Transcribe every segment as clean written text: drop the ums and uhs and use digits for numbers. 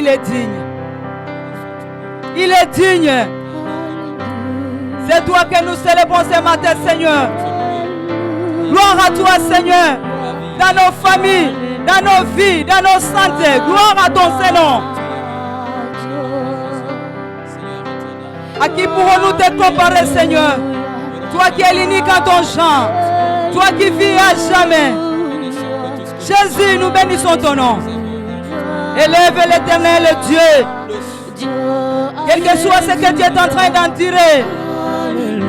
il est digne. Il est digne. C'est toi que nous célébrons ce matin, Seigneur. Gloire à toi, Seigneur. Dans nos familles, dans nos vies, dans nos santé. Gloire à ton Seigneur. À qui pourrons-nous te comparer, Seigneur? Toi qui es l'unique en ton genre. Toi qui vis à jamais. Jésus, nous bénissons ton nom. Élève l'Éternel Dieu. Quel que soit ce que tu es en train d'endurer,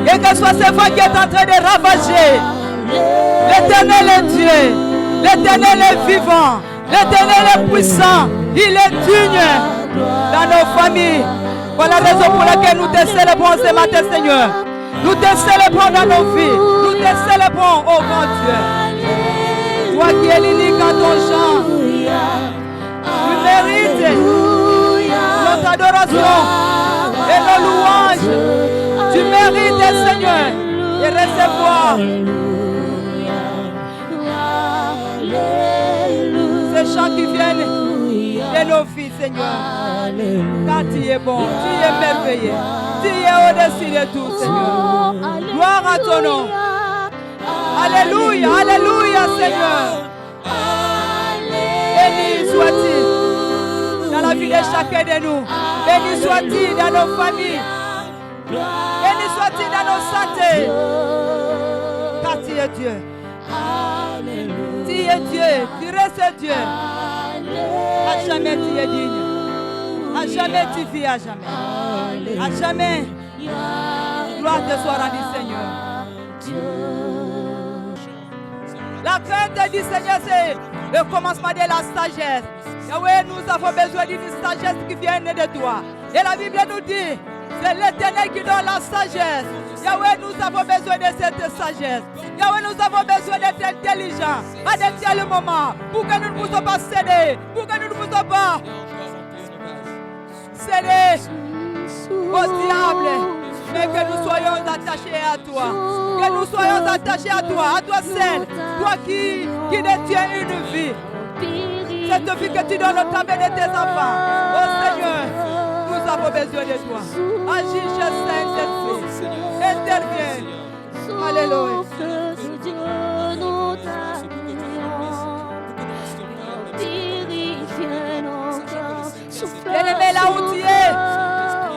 quel que soit ce vent qui est en train de ravager, l'Éternel est Dieu. L'Éternel est vivant. L'Éternel est puissant. Il est digne dans nos familles. Voilà la raison pour laquelle nous te célébrons ce matin, Seigneur. Nous te célébrons dans nos vies. Nous te célébrons, oh grand Dieu. Toi qui es l'unique en ton genre. Tu mérites notre adoration et nos louanges. Tu mérites, Seigneur, de recevoir ces chants qui viennent de nos vies, Seigneur. Car tu es bon, tu es merveilleux, tu es au-dessus de tout, Seigneur. Gloire à ton nom. Alléluia, alléluia, Seigneur. Béni soit-il dans la vie de chacun de nous. Béni soit-il dans nos familles. Béni soit-il dans nos santé. Car tu es Dieu. Tu es Dieu. Tu restes Dieu. À jamais tu es digne. À jamais tu vis à jamais. À jamais. Gloire te soit rendue, Seigneur. La crainte du Seigneur, c'est le commencement de la sagesse. Yahweh, nous avons besoin d'une sagesse qui vient de toi. Et la Bible nous dit, c'est l'Éternel qui donne la sagesse. Yahweh, nous avons besoin de cette sagesse. Yahweh, nous avons besoin d'être intelligents à de tels moments pour que nous ne puissions pas céder, pour que nous ne puissions pas céder au diable, mais que nous soyons attachés à toi. Que nous soyons attachés à toi seul, toi qui détiens une vie. Cette vie que tu donnes au travers de tes enfants. Oh Seigneur, nous avons besoin de toi. Agis, Saint-Esprit. Interviens. Alléluia. Bien-aimé, là où tu es,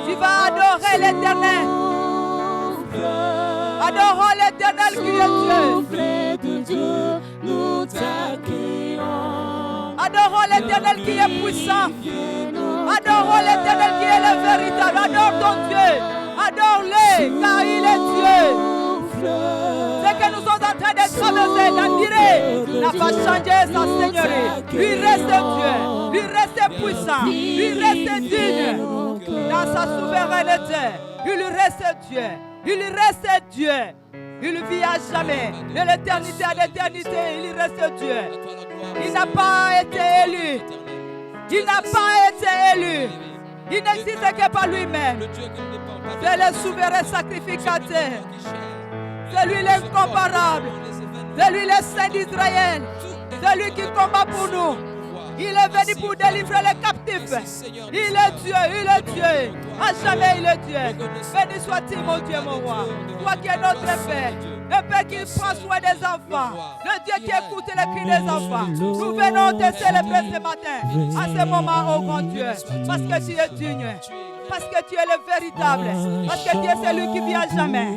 tu vas adorer l'Éternel. Adorons l'Éternel qui est Dieu. Adorons l'Éternel qui est puissant. Adorons l'Éternel qui est le véritable. Adore ton Dieu. Adore-le car il est Dieu. Ce que nous sommes en train de traverser, d'admirer, n'a pas changé sa seigneurie. Lui reste Dieu. Lui reste puissant. Lui reste digne dans sa souveraineté. Il lui reste Dieu. Il lui reste Dieu. Il vit à jamais. De l'éternité à l'éternité, il reste Dieu. Il n'a pas été élu. Il n'a pas été élu. Il n'existe que par lui-même. C'est le souverain sacrificateur. C'est lui l'incomparable. C'est lui le Saint d'Israël. C'est lui qui combat pour nous. Il est venu pour délivrer les captifs. Il est Dieu, il est Dieu. À jamais il est Dieu. Béni soit-il mon Dieu, mon roi. Toi qui es notre Père. Un Père qui prend soin des enfants. Le Dieu qui écoute les cris des enfants. Nous venons te célébrer ce matin. À ce moment, oh grand Dieu. Parce que tu es digne. Parce que tu es le véritable. Parce que tu es celui qui vit à jamais.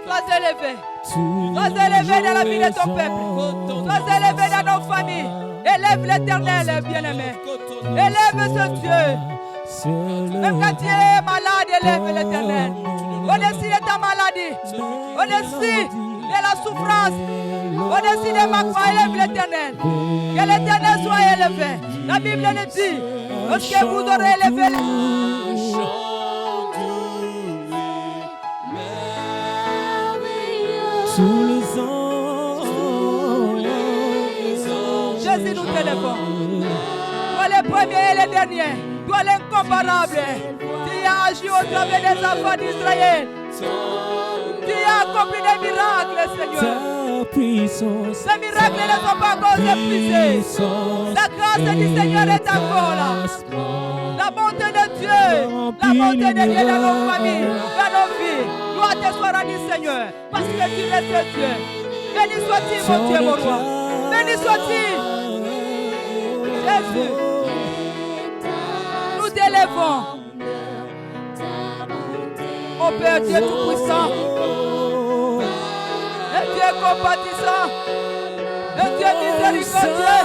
Sois élevé. Sois élevé dans la vie de ton peuple. Sois élevé dans nos familles. Élève l'Éternel, bien-aimé. Élève ce Dieu. Même quand tu es malade, élève l'Éternel. Au-dessus de ta maladie. Au-dessus de la souffrance. Au-dessus de ma croix, élève l'Éternel. Que l'Éternel soit élevé. La Bible le dit. Lorsque vous aurez élevé sous les ans. Jésus, nous t'élèvons. Toi le premier et le dernier. Toi l'incomparable. Tu as agi au travers des enfants d'Israël. Tu as accompli des miracles, Seigneur. puissance. Les miracles ne sont pas encore épuisés. La grâce du Seigneur est encore là. La bonté de Dieu, la bonté de Dieu dans nos familles, dans nos vies. Gloire te soit rendue, Seigneur, parce que tu es ce Dieu. Béni soit-il, mon Dieu, mon roi. Béni soit-il. Jésus, nous t'élèvons. Ô Père Dieu Tout-Puissant, le Dieu compatissant, le Dieu miséricordieux,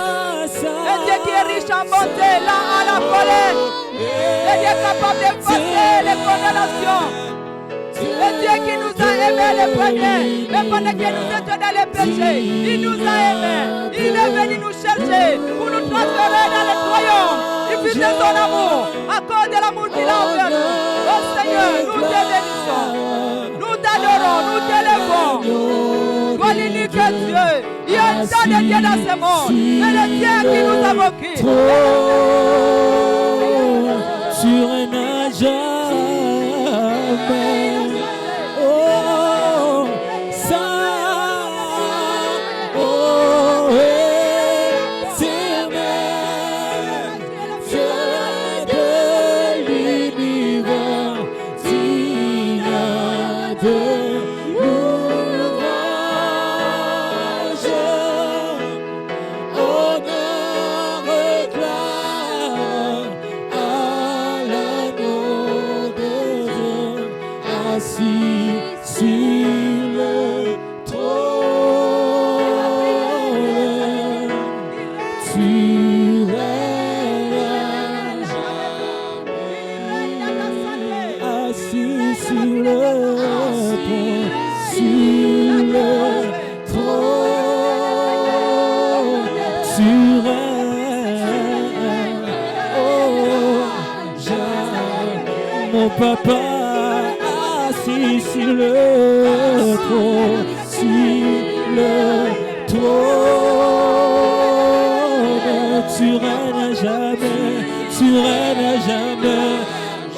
le Dieu qui est riche en bonté, là à la colère, le Dieu capable d'effacer les condamnations, le Dieu qui nous a aimés les premiers, mais pendant que nous étions dans les péchés, il nous a aimés, il est venu nous chercher pour nous transférer dans le royaume. Il fut de son amour, à cause de l'amour qu'il a envers nous. Oh Seigneur, nous te bénissons, nous t'adorons, nous t'élèvons. Toi l'unique Dieu, il y a un tas de Dieu dans ce monde, mais le Dieu qui nous a moqués. Tu règnes à jamais. Oh, ça, oh, éternel, Dieu de l'univers, digne de louange, honneur et gloire à l'agneau de Dieu, assis sur le trône. Tu règnes assis sur le trône, tu règnes, oh, mon papa assis sur le trône, tu règnes à jamais, tu règnes à jamais.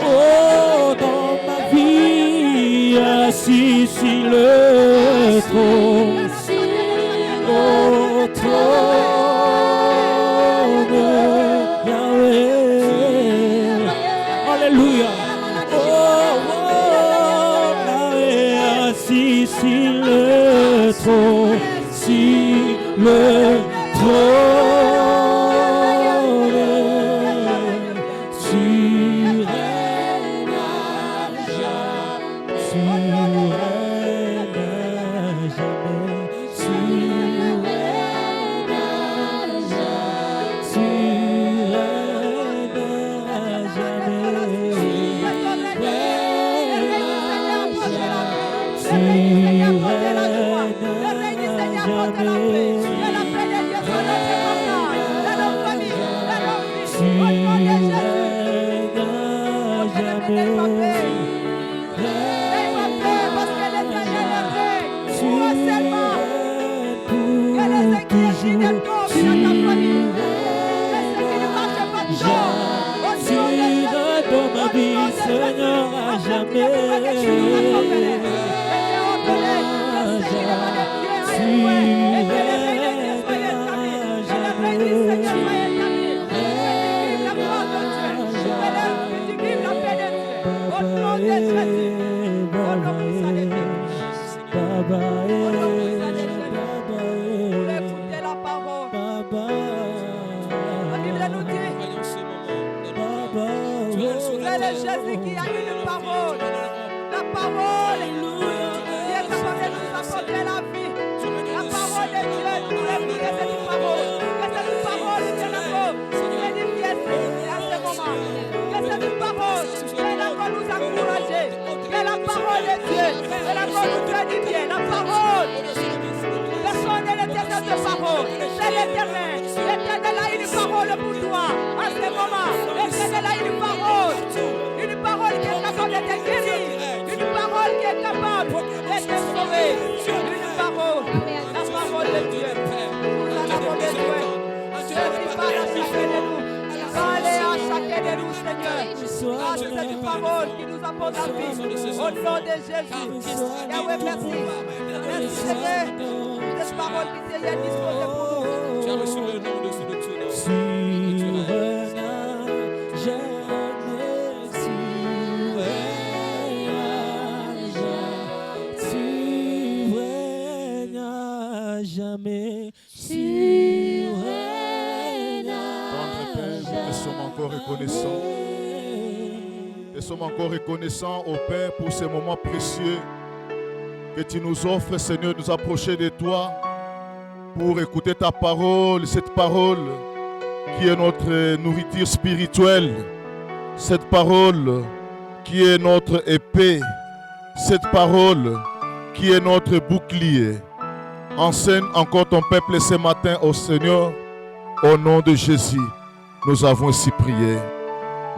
Oh, dans ma vie, assis sur le trône, au trône, Yahweh. Alléluia. Oh, Yahweh, assis sur le trône, tu règnes à jamais, tu règnes à jamais, tu règnes à jamais, tu règnes à jamais, Seigneur, à jamais, Jésus qui a une parole, la parole qui est capable de nous apporter la vie, la parole de Dieu, nous l'aimer, c'est une parole, que cette parole qui est encore édifiée à ce moment, que cette parole qui est encore nous encourager, que la parole de Dieu, elle a encore nous fait du bien, la parole, personne n'est l'éternel de parole, c'est l'éternel, l'éternel a une parole pour toi, à ce moment, l'éternel a une parole qui est capable de te guérir, une parole qui est capable de te sauver, une parole, la parole de Dieu. Nous en avons besoin. Jésus parle à chacun de nous. Parlez à chacun de nous, Seigneur. Grâce à cette parole qui nous apporte la vie. Au nom de Jésus. Yahweh, merci. Merci, Seigneur. Cette parole qui t'est disposée pour nous. Tu as reçu le nom au-dessus de tout nom. Tu règnes jamais, tu règnes jamais, tu règnes Tendre Père, nous te sommes encore reconnaissants. Nous sommes encore reconnaissants au Père pour ces moments précieux que tu nous offres, Seigneur, nous approcher de toi pour écouter ta parole, cette parole qui est notre nourriture spirituelle, cette parole qui est notre épée, cette parole qui est notre bouclier. Enseigne encore ton peuple ce matin, ô Seigneur, au nom de Jésus. Nous avons ainsi prié.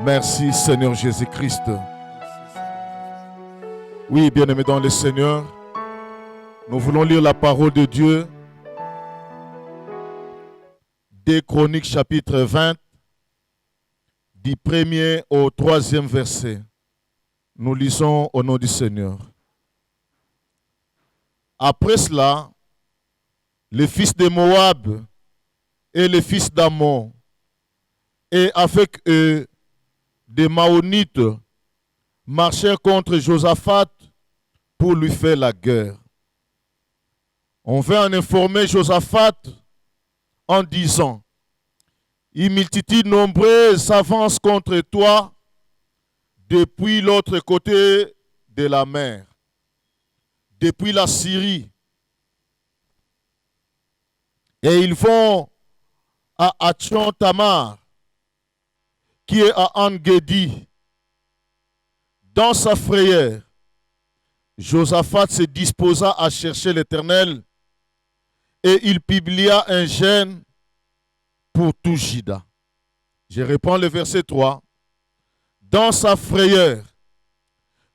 Merci Seigneur Jésus-Christ. Oui, bien-aimés dans le Seigneur, nous voulons lire la parole de Dieu. 2 Chroniques chapitre 20, du 1er au 3e verset. Nous lisons au nom du Seigneur. Après cela, les fils de Moab et les fils d'Ammon, et avec eux des Maonites, marchèrent contre Josaphat pour lui faire la guerre. On vint en informer Josaphat en disant: une multitude nombreuse s'avance contre toi depuis l'autre côté de la mer, depuis la Syrie. Et ils vont à Hatchon-Tamar, qui est à En-Gedi. Dans sa frayeur, Josaphat se disposa à chercher l'Éternel et il publia un jeûne pour tout Juda. Je reprends le verset 3. Dans sa frayeur,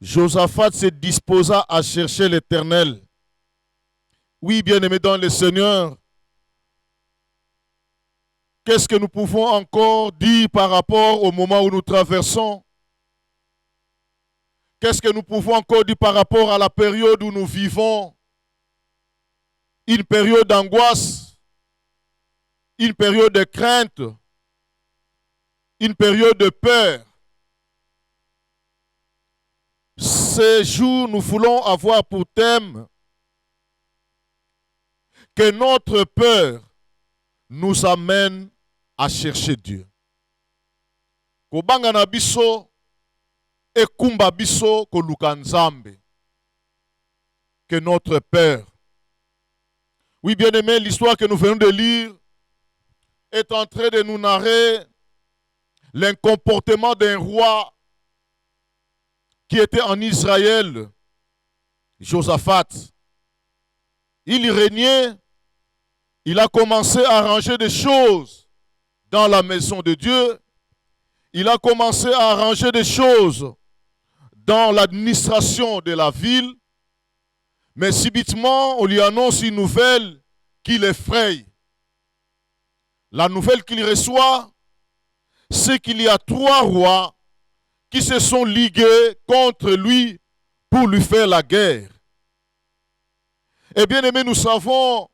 Josaphat se disposa à chercher l'Éternel. Oui, bien-aimés dans le Seigneur, qu'est-ce que nous pouvons encore dire par rapport au moment où nous traversons? Qu'est-ce que nous pouvons encore dire par rapport à la période où nous vivons? Une période d'angoisse, une période de crainte, une période de peur. Ces jours, nous voulons avoir pour thème que notre peur nous amène à chercher Dieu. Kobanga na biso ekumba biso koluka Nzambe. Que notre peur. Oui, bien-aimé, l'histoire que nous venons de lire est en train de nous narrer l'incomportement d'un roi qui était en Israël, Josaphat. Il régnait, il a commencé à arranger des choses dans la maison de Dieu. Il a commencé à arranger des choses dans l'administration de la ville. Mais subitement, on lui annonce une nouvelle qui l'effraie. La nouvelle qu'il reçoit, c'est qu'il y a 3 rois qui se sont ligués contre lui pour lui faire la guerre. Et bien aimé, nous savons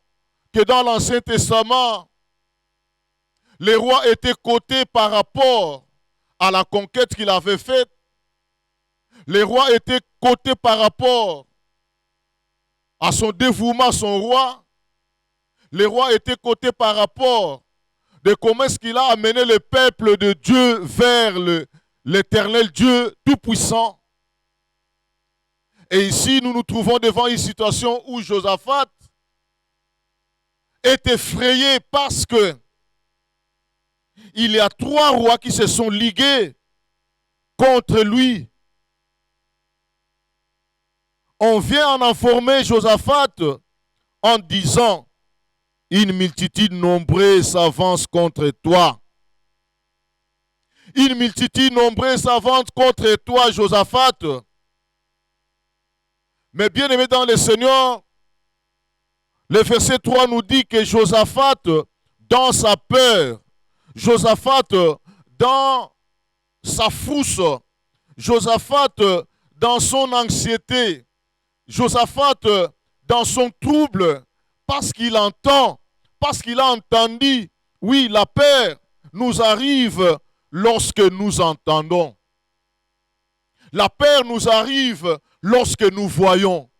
que dans l'Ancien Testament, les rois étaient cotés par rapport à la conquête qu'il avait faite. Les rois étaient cotés par rapport à son dévouement à son roi. Les rois étaient cotés par rapport de comment est-ce qu'il a amené le peuple de Dieu vers l'Éternel Dieu Tout-Puissant. Et ici, nous nous trouvons devant une situation où Josaphat est effrayé parce que il y a 3 rois qui se sont ligués contre lui. On vient en informer Josaphat en disant: une multitude nombreuse s'avance contre toi. Une multitude nombreuse s'avance contre toi, Josaphat. Mais bien aimé dans le Seigneur, le verset 3 nous dit que Josaphat, dans sa peur, Josaphat, dans sa frousse, Josaphat, dans son anxiété, Josaphat, dans son trouble, parce qu'il entend, parce qu'il a entendu. Oui, la paix nous arrive lorsque nous entendons. La paix nous arrive lorsque nous voyons.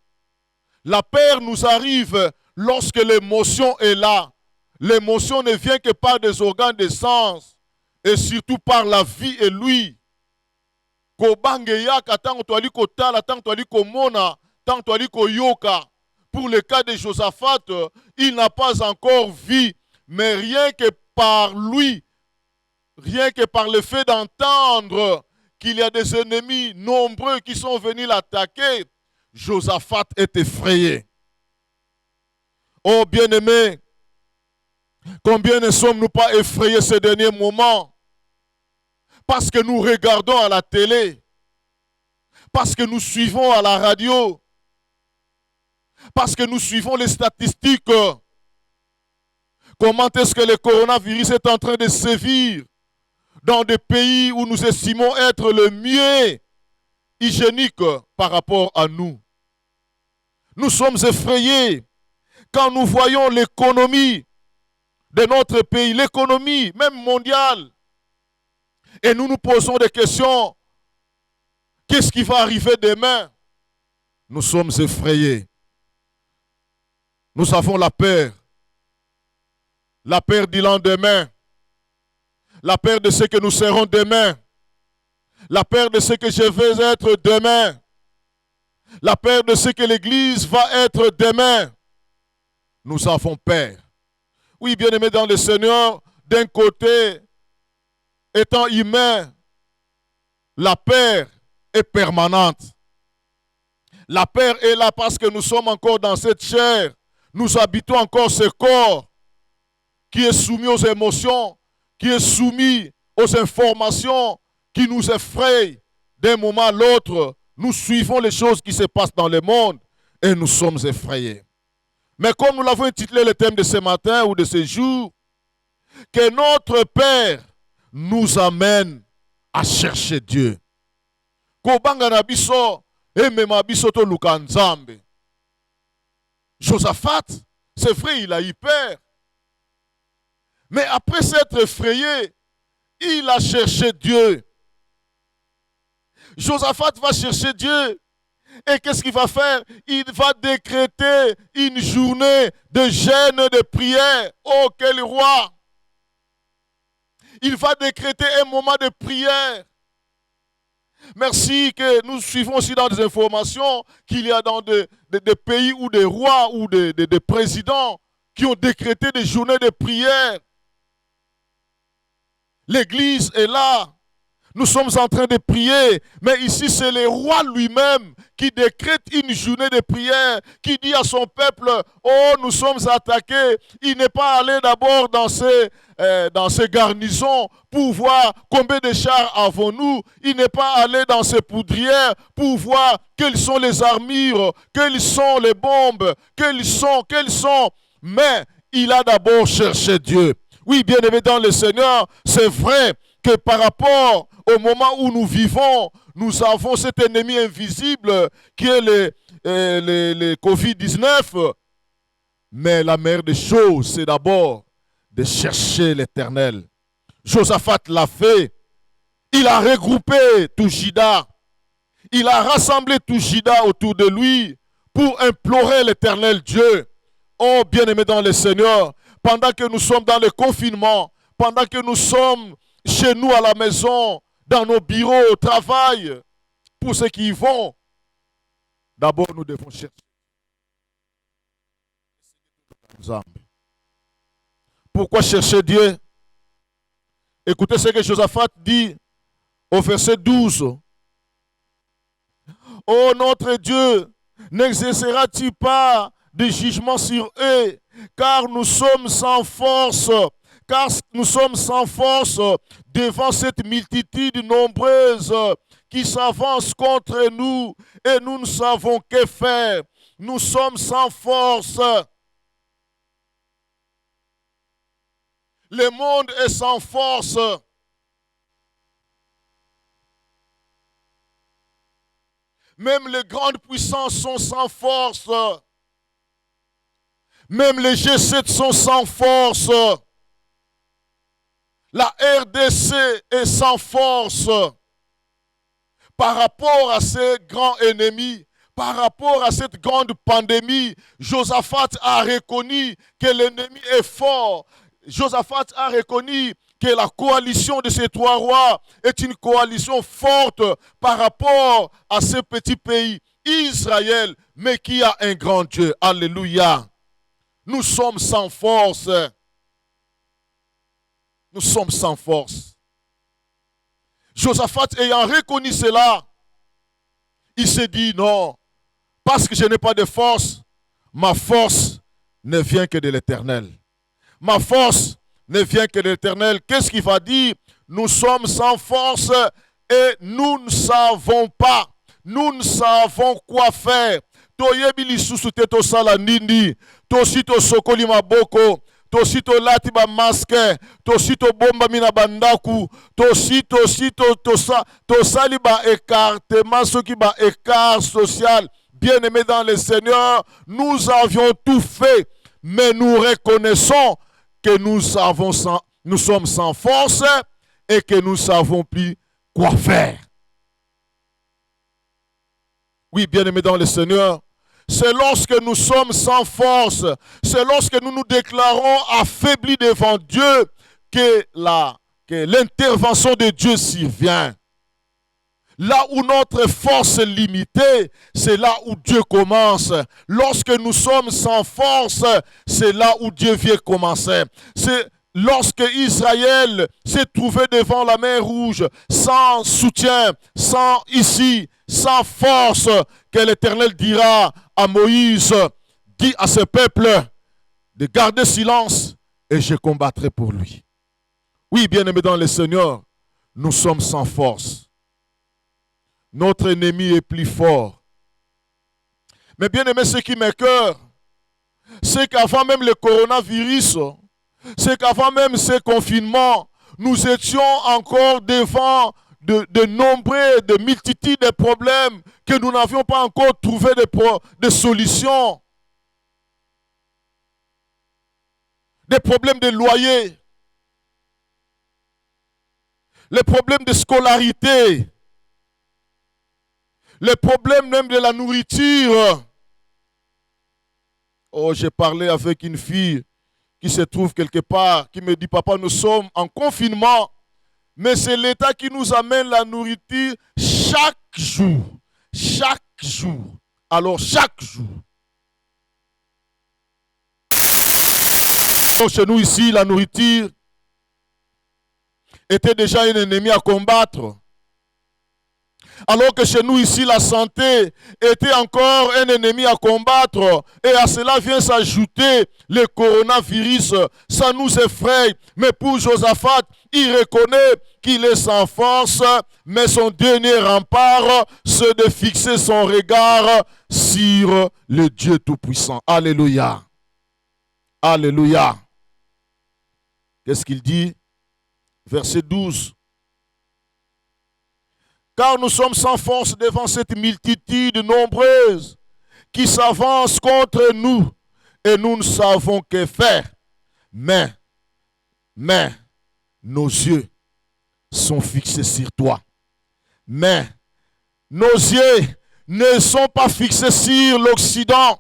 La paix nous arrive lorsque l'émotion est là. L'émotion ne vient que par des organes de sens et surtout par la vie et lui. Pour le cas de Josaphat, il n'a pas encore vu, mais rien que par lui, rien que par le fait d'entendre qu'il y a des ennemis nombreux qui sont venus l'attaquer, Josaphat est effrayé. Oh bien-aimés, combien ne sommes-nous pas effrayés ces derniers moments? Parce que nous regardons à la télé, parce que nous suivons à la radio, parce que nous suivons les statistiques. Comment est-ce que le coronavirus est en train de sévir dans des pays où nous estimons être le mieux hygiénique par rapport à nous? Nous sommes effrayés quand nous voyons l'économie de notre pays, l'économie même mondiale. Et nous nous posons des questions. Qu'est-ce qui va arriver demain? Nous sommes effrayés. Nous avons la peur. La peur du lendemain. La peur de ce que nous serons demain. La peur de ce que je vais être demain. La peur de ce que l'Église va être demain. Nous avons peur. Oui, bien-aimés dans le Seigneur, d'un côté, étant humain, la peur est permanente. La peur est là parce que nous sommes encore dans cette chair. Nous habitons encore ce corps qui est soumis aux émotions, qui est soumis aux informations qui nous effrayent. D'un moment à l'autre, nous suivons les choses qui se passent dans le monde et nous sommes effrayés. Mais comme nous l'avons intitulé le thème de ce matin ou de ce jour, que notre Père nous amène à chercher Dieu. Josaphat, c'est vrai, il a eu peur. Mais après s'être effrayé, il a cherché Dieu. Josaphat va chercher Dieu. Et qu'est-ce qu'il va faire? Il va décréter une journée de jeûne et de prière. Oh, quel roi! Il va décréter un moment de prière. Merci que nous suivons aussi dans des informations qu'il y a dans des pays où des rois ou des présidents qui ont décrété des journées de prière. L'Église est là. Nous sommes en train de prier, mais ici c'est le roi lui-même qui décrète une journée de prière, qui dit à son peuple, oh nous sommes attaqués. Il n'est pas allé d'abord dans ces garnisons pour voir combien de chars avons-nous. Il n'est pas allé dans ces poudrières pour voir quelles sont les armures, quelles sont les bombes, quelles sont. Mais il a d'abord cherché Dieu. Oui, bien-aimé dans le Seigneur, c'est vrai que par rapport au moment où nous vivons, nous avons cet ennemi invisible qui est le Covid-19. Mais la meilleure des choses, c'est d'abord de chercher l'Éternel. Josaphat l'a fait. Il a regroupé tout Juda. Il a rassemblé tout Juda autour de lui pour implorer l'Éternel Dieu. Oh, bien-aimé dans le Seigneur, pendant que nous sommes dans le confinement, pendant que nous sommes chez nous à la maison, dans nos bureaux, au travail, pour ceux qui y vont, d'abord nous devons chercher. Pourquoi chercher Dieu? Écoutez ce que Josaphat dit au verset 12. Oh notre Dieu, n'exercera-t-il pas de jugement sur eux, car nous sommes sans force, devant cette multitude nombreuse qui s'avance contre nous et nous ne savons que faire. Nous sommes sans force. Le monde est sans force. Même les grandes puissances sont sans force. Même les G7 sont sans force. La RDC est sans force par rapport à ces grands ennemis, par rapport à cette grande pandémie. Josaphat a reconnu que l'ennemi est fort. Josaphat a reconnu que la coalition de ces trois rois est une coalition forte par rapport à ce petit pays, Israël, mais qui a un grand Dieu. Alléluia. Nous sommes sans force. Nous sommes sans force. Josaphat ayant reconnu cela, il s'est dit non, parce que je n'ai pas de force, ma force ne vient que de l'Éternel. Ma force ne vient que de l'Éternel. Qu'est-ce qu'il va dire? Nous sommes sans force et nous ne savons pas. Nous ne savons quoi faire. Toyebi lisusu te tosala nini, tosi tosokoli maboko, tosi tolati ba masque, tosi tobomba mina bandaku, tosi tosali ba écartement, ce qui ba écart social. Bien-aimés dans le Seigneur, nous avions tout fait, mais nous reconnaissons que nous sommes sans force et que nous ne savons plus quoi faire. Oui, bien-aimés dans le Seigneur, c'est lorsque nous sommes sans force, c'est lorsque nous nous déclarons affaiblis devant Dieu que l'intervention de Dieu survient. Là où notre force est limitée, c'est là où Dieu commence. Lorsque nous sommes sans force, c'est là où Dieu vient commencer. C'est lorsque Israël s'est trouvé devant la mer Rouge, sans soutien, sans force, que l'Éternel dira à Moïse, dis à ce peuple de garder silence et je combattrai pour lui. Oui, bien-aimés dans le Seigneur, nous sommes sans force. Notre ennemi est plus fort. Mais bien-aimés, ce qui m'écoeure, c'est qu'avant même le coronavirus, c'est qu'avant même ce confinement, nous étions encore devant de nombreux, de multitudes de problèmes que nous n'avions pas encore trouvé de solutions. Des problèmes de loyer, les problèmes de scolarité, les problèmes même de la nourriture. Oh, j'ai parlé avec une fille qui se trouve quelque part, qui me dit, papa, nous sommes en confinement, mais c'est l'État qui nous amène la nourriture chaque jour. Chaque jour. Alors, chaque jour. Donc, chez nous ici, la nourriture était déjà un ennemi à combattre. Alors que chez nous ici, la santé était encore un ennemi à combattre. Et à cela vient s'ajouter le coronavirus. Ça nous effraie. Mais pour Josaphat, il reconnaît qu'il est sans force. Mais son dernier rempart, c'est de fixer son regard sur le Dieu Tout-Puissant. Alléluia. Alléluia. Qu'est-ce qu'il dit? Verset 12. Car nous sommes sans force devant cette multitude nombreuse qui s'avance contre nous et nous ne savons que faire. Mais nos yeux sont fixés sur toi. Mais nos yeux ne sont pas fixés sur l'Occident.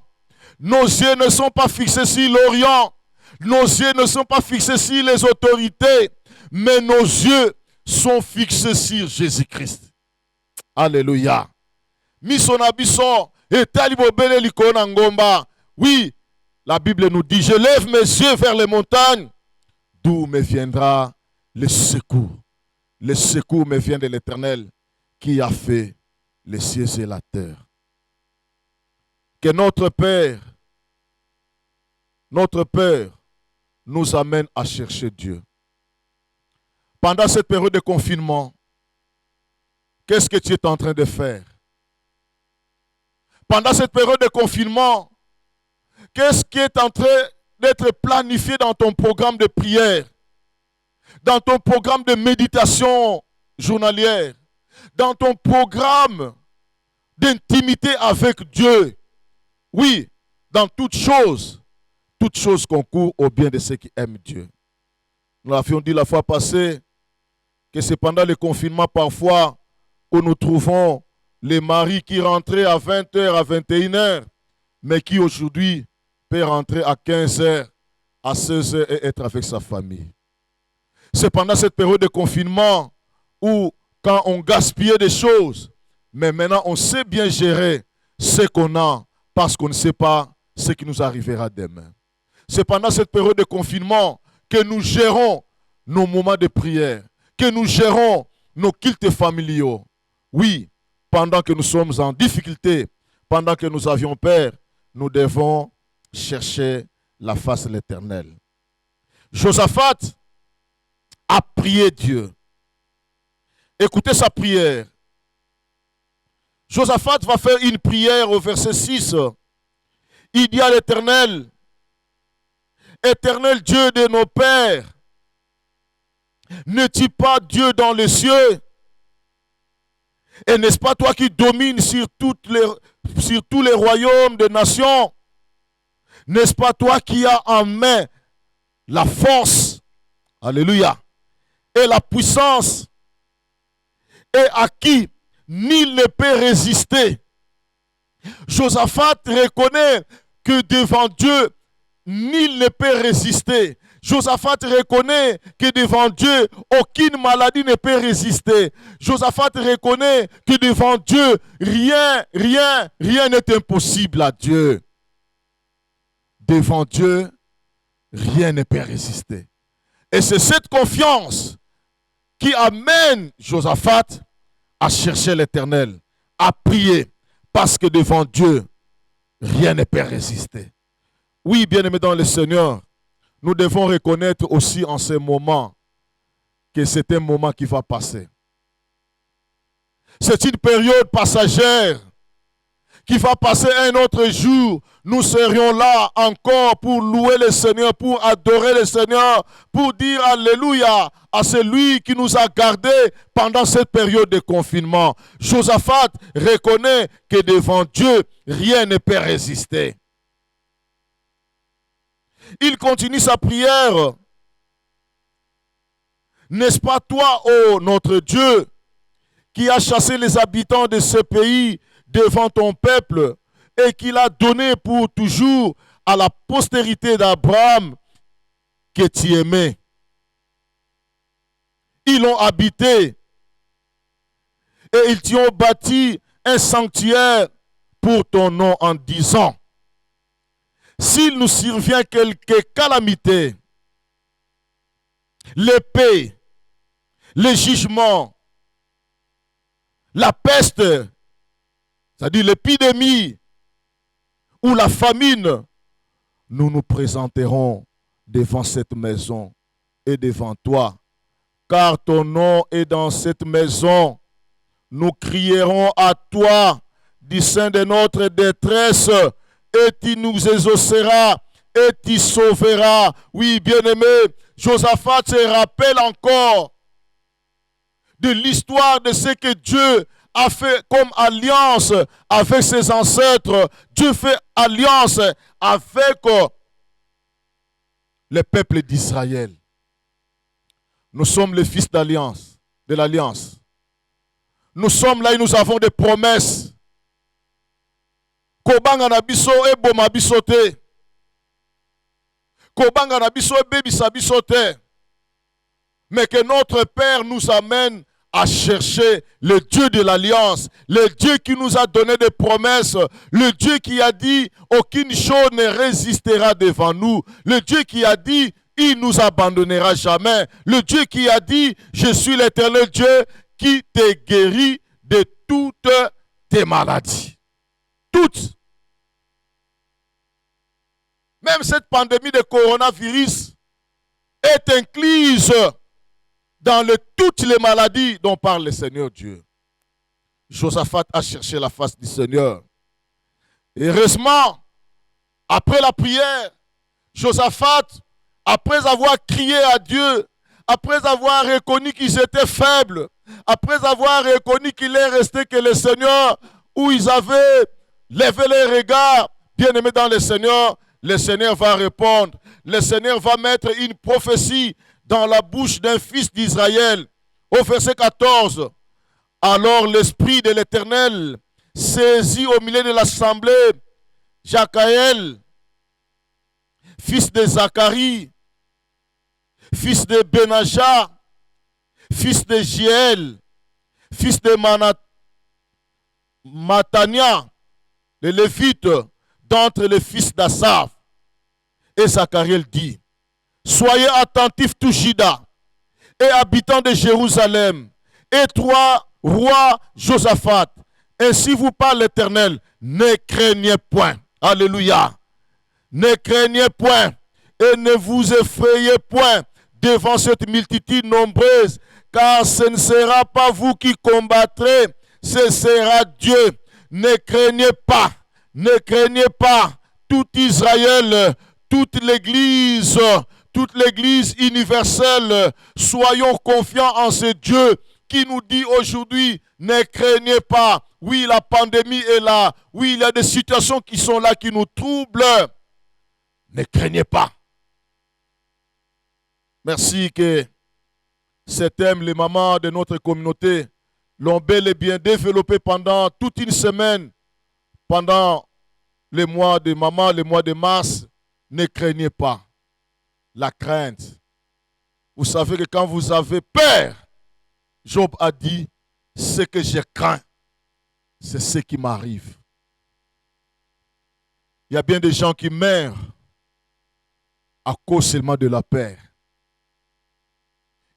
Nos yeux ne sont pas fixés sur l'Orient. Nos yeux ne sont pas fixés sur les autorités. Mais nos yeux sont fixés sur Jésus-Christ. Alléluia. Oui, la Bible nous dit, je lève mes yeux vers les montagnes, d'où me viendra le secours. Le secours me vient de l'Éternel qui a fait les cieux et la terre. Que notre Père nous amène à chercher Dieu. Pendant cette période de confinement, qu'est-ce que tu es en train de faire? Pendant cette période de confinement, qu'est-ce qui est en train d'être planifié dans ton programme de prière, dans ton programme de méditation journalière, dans ton programme d'intimité avec Dieu? Oui, dans toutes choses, toutes choses concourent au bien de ceux qui aiment Dieu. Nous l'avions dit la fois passée que c'est pendant le confinement parfois où nous trouvons les maris qui rentraient à 20h, à 21h, mais qui aujourd'hui peut rentrer à 15h, à 16h et être avec sa famille. C'est pendant cette période de confinement où, quand on gaspillait des choses, mais maintenant on sait bien gérer ce qu'on a parce qu'on ne sait pas ce qui nous arrivera demain. C'est pendant cette période de confinement que nous gérons nos moments de prière, que nous gérons nos cultes familiaux. Oui, pendant que nous sommes en difficulté, pendant que nous avions peur, nous devons chercher la face de l'Éternel. Josaphat a prié Dieu. Écoutez sa prière. Josaphat va faire une prière au verset 6. Il dit à l'Éternel, Éternel Dieu de nos pères, n'es-tu pas Dieu dans les cieux? Et n'est-ce pas toi qui domines sur tous les royaumes des nations? N'est-ce pas toi qui as en main la force, alléluia, et la puissance, et à qui nul ne peut résister? Josaphat reconnaît que devant Dieu, nul ne peut résister. Josaphat reconnaît que devant Dieu, aucune maladie ne peut résister. Josaphat reconnaît que devant Dieu, rien n'est impossible à Dieu. Devant Dieu, rien ne peut résister. Et c'est cette confiance qui amène Josaphat à chercher l'Éternel, à prier, parce que devant Dieu, rien ne peut résister. Oui, bien-aimés dans le Seigneur, nous devons reconnaître aussi en ce moment que c'est un moment qui va passer. C'est une période passagère qui va passer un autre jour. Nous serions là encore pour louer le Seigneur, pour adorer le Seigneur, pour dire Alléluia à celui qui nous a gardés pendant cette période de confinement. Josaphat reconnaît que devant Dieu, rien ne peut résister. Il continue sa prière. N'est-ce pas toi, ô notre Dieu, qui a chassé les habitants de ce pays devant ton peuple et qui l'a donné pour toujours à la postérité d'Abraham que tu aimais? Ils l'ont habité et ils t'y ont bâti un sanctuaire pour ton nom en disant, s'il nous survient quelque calamité, l'épée, le jugement, la peste, c'est-à-dire l'épidémie ou la famine, nous nous présenterons devant cette maison et devant toi, car ton nom est dans cette maison. Nous crierons à toi du sein de notre détresse, et tu nous exauceras et tu sauveras. Oui, bien-aimé, Josaphat se rappelle encore de l'histoire de ce que Dieu a fait comme alliance avec ses ancêtres. Dieu fait alliance avec le peuple d'Israël. Nous sommes les fils d'alliance, de l'alliance. Nous sommes là et nous avons des promesses. Kobanga na biso e boma biso te. Kobanga na biso e bebisa biso te. Mais que notre Père nous amène à chercher le Dieu de l'alliance, le Dieu qui nous a donné des promesses, le Dieu qui a dit aucune chose ne résistera devant nous, le Dieu qui a dit il nous abandonnera jamais, le Dieu qui a dit je suis l'Éternel Dieu qui te guérit de toutes tes maladies. Toutes. Même cette pandémie de coronavirus est incluse dans toutes les maladies dont parle le Seigneur Dieu. Josaphat a cherché la face du Seigneur. Et heureusement, après la prière, Josaphat, après avoir crié à Dieu, après avoir reconnu qu'ils étaient faibles, après avoir reconnu qu'il est resté que le Seigneur, où ils avaient levé les regards, bien-aimés dans le Seigneur, le Seigneur va répondre. Le Seigneur va mettre une prophétie dans la bouche d'un fils d'Israël. Au verset 14, alors l'Esprit de l'Éternel saisit au milieu de l'assemblée Jacaël, fils de Zacharie, fils de Benaja, fils de Jiel, fils de Matania, le Lévite, d'entre les fils d'Asaph. Et Zacharie dit, soyez attentifs tous Juda et habitants de Jérusalem, et toi, roi Josaphat, ainsi vous parle l'Éternel, ne craignez point. Alléluia. Ne craignez point et ne vous effrayez point devant cette multitude nombreuse, car ce ne sera pas vous qui combattrez, ce sera Dieu. Ne craignez pas, tout Israël, toute l'Église universelle, soyons confiants en ce Dieu qui nous dit aujourd'hui, ne craignez pas. Oui, la pandémie est là. Oui, il y a des situations qui sont là, qui nous troublent. Ne craignez pas. Merci que ces thèmes, les mamans de notre communauté, l'ont bel et bien développé pendant toute une semaine, pendant les mois de maman, les mois de mars. Ne craignez pas. La crainte. Vous savez que quand vous avez peur, Job a dit, ce que je crains, c'est ce qui m'arrive. Il y a bien des gens qui meurent à cause seulement de la peur.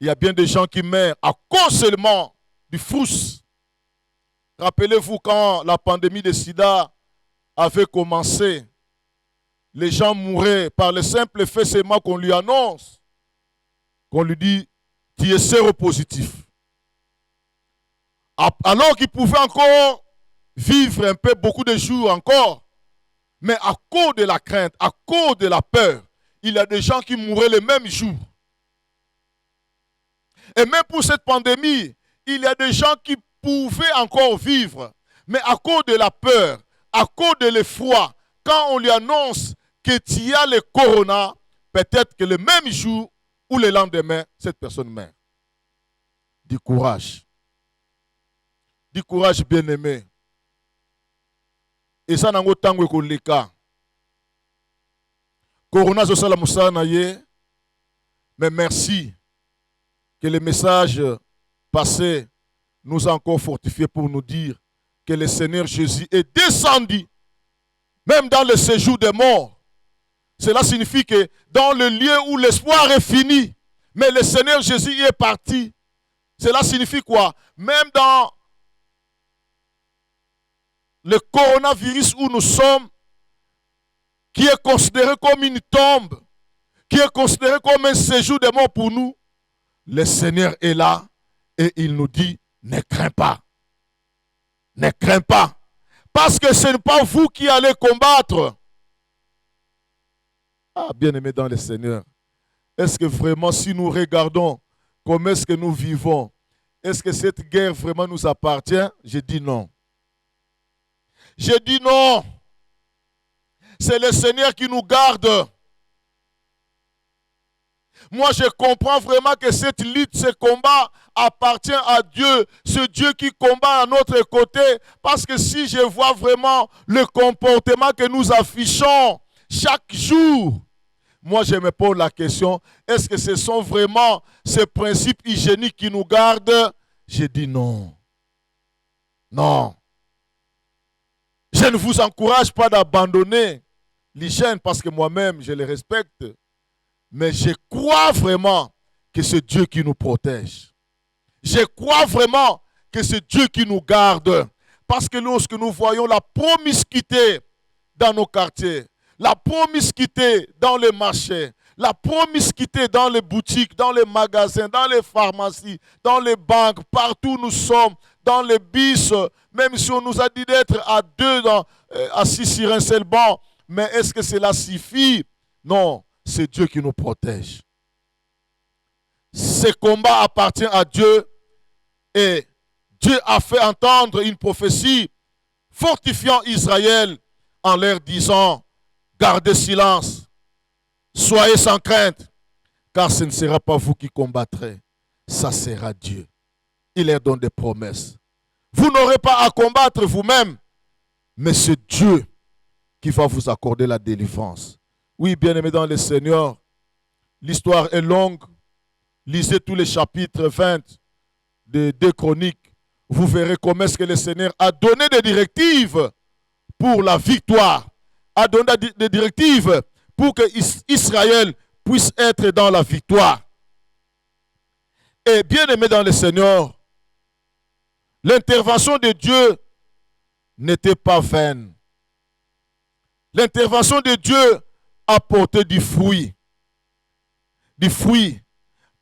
Il y a bien des gens qui meurent à cause seulement du frous. Rappelez-vous quand la pandémie de sida avait commencé, les gens mouraient par le simple fait seulement qu'on lui annonce, qu'on lui dit, tu es séropositif. Alors qu'il pouvait encore vivre un peu, beaucoup de jours encore. Mais à cause de la crainte, à cause de la peur, il y a des gens qui mouraient le même jour. Et même pour cette pandémie, il y a des gens qui pouvaient encore vivre. Mais à cause de la peur, à cause de l'effroi, quand on lui annonce que tu as le corona, peut-être que le même jour ou le lendemain, cette personne meurt. Du courage. Du courage, bien-aimé. Et ça n'a pas tant que le cas. Corona, c'est la moussa naye. Mais merci que le message passé nous a encore fortifié pour nous dire que le Seigneur Jésus est descendu, même dans le séjour des morts. Cela signifie que dans le lieu où l'espoir est fini, mais le Seigneur Jésus y est parti. Cela signifie quoi? Même dans le coronavirus où nous sommes, qui est considéré comme une tombe, qui est considéré comme un séjour de mort pour nous, le Seigneur est là et il nous dit, ne crains pas. Ne crains pas. Parce que ce n'est pas vous qui allez combattre. Ah, bien-aimés dans le Seigneur, est-ce que vraiment si nous regardons comment est-ce que nous vivons, est-ce que cette guerre vraiment nous appartient? Je dis non. Je dis non. C'est le Seigneur qui nous garde. Moi, je comprends vraiment que cette lutte, ce combat appartient à Dieu. Ce Dieu qui combat à notre côté. Parce que si je vois vraiment le comportement que nous affichons chaque jour, moi, je me pose la question, est-ce que ce sont vraiment ces principes hygiéniques qui nous gardent? Je dis non. Non. Je ne vous encourage pas d'abandonner l'hygiène parce que moi-même, je le respecte. Mais je crois vraiment que c'est Dieu qui nous protège. Je crois vraiment que c'est Dieu qui nous garde. Parce que lorsque nous voyons la promiscuité dans nos quartiers, la promiscuité dans les marchés, la promiscuité dans les boutiques, dans les magasins, dans les pharmacies, dans les banques, partout où nous sommes, dans les bus, même si on nous a dit d'être à deux, assis sur un seul banc, mais est-ce que cela suffit? Non, c'est Dieu qui nous protège. Ce combat appartient à Dieu et Dieu a fait entendre une prophétie fortifiant Israël en leur disant, Gardez silence. Soyez sans crainte, car ce ne sera pas vous qui combattrez, ça sera Dieu. Il leur donne des promesses. Vous n'aurez pas à combattre vous-même, mais c'est Dieu qui va vous accorder la délivrance. Oui, bien-aimés dans le Seigneur, l'histoire est longue. Lisez tous les chapitres 20 de 2 Chroniques. Vous verrez comment est-ce que le Seigneur a donné des directives pour la victoire. A donné des directives pour que Israël puisse être dans la victoire. Et bien-aimés dans le Seigneur, l'intervention de Dieu n'était pas vaine. L'intervention de Dieu a porté du fruit. Du fruit.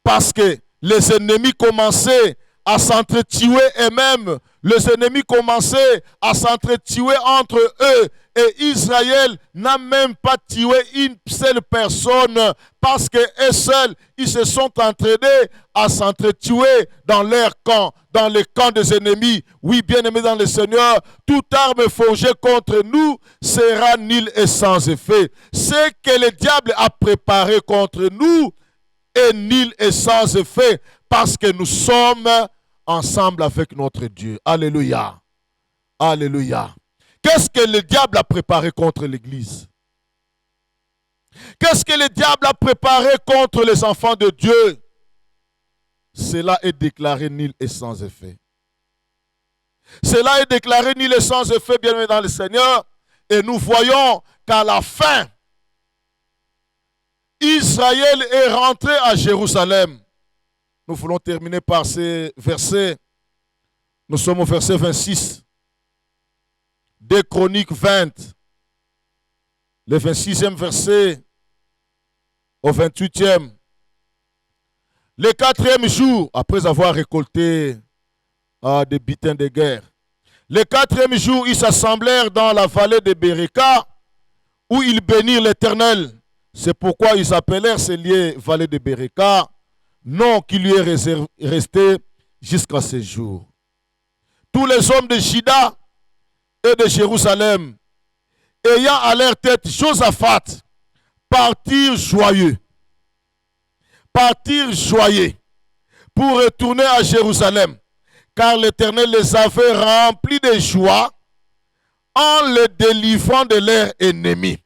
Parce que les ennemis commençaient à s'entretuer eux-mêmes. Les ennemis commençaient à s'entretuer entre eux. Et Israël n'a même pas tué une seule personne parce qu'eux seuls, ils se sont entraînés à s'entretuer dans leur camp, dans le camp des ennemis. Oui, bien-aimés dans le Seigneur, toute arme forgée contre nous sera nulle et sans effet. Ce que le diable a préparé contre nous est nul et sans effet parce que nous sommes ensemble avec notre Dieu. Alléluia. Alléluia. Qu'est-ce que le diable a préparé contre l'Église? Qu'est-ce que le diable a préparé contre les enfants de Dieu? Cela est déclaré nul et sans effet. Cela est déclaré nul et sans effet, bien-aimés dans le Seigneur. Et nous voyons qu'à la fin, Israël est rentré à Jérusalem. Nous voulons terminer par ces versets. Nous sommes au verset 26. 2 Chroniques 20. Le 26e verset au 28e. Le 4e jour, après avoir récolté des butins de guerre, le 4e jour, ils s'assemblèrent dans la vallée de Béréka, où ils bénirent l'Éternel. C'est pourquoi ils appelèrent ce lieu vallée de Béréka, nom qui lui est resté jusqu'à ce jour. Tous les hommes de Juda et de Jérusalem, ayant à leur tête Josaphat, partirent joyeux. Partirent joyeux pour retourner à Jérusalem, car l'Éternel les avait remplis de joie en les délivrant de leurs ennemis.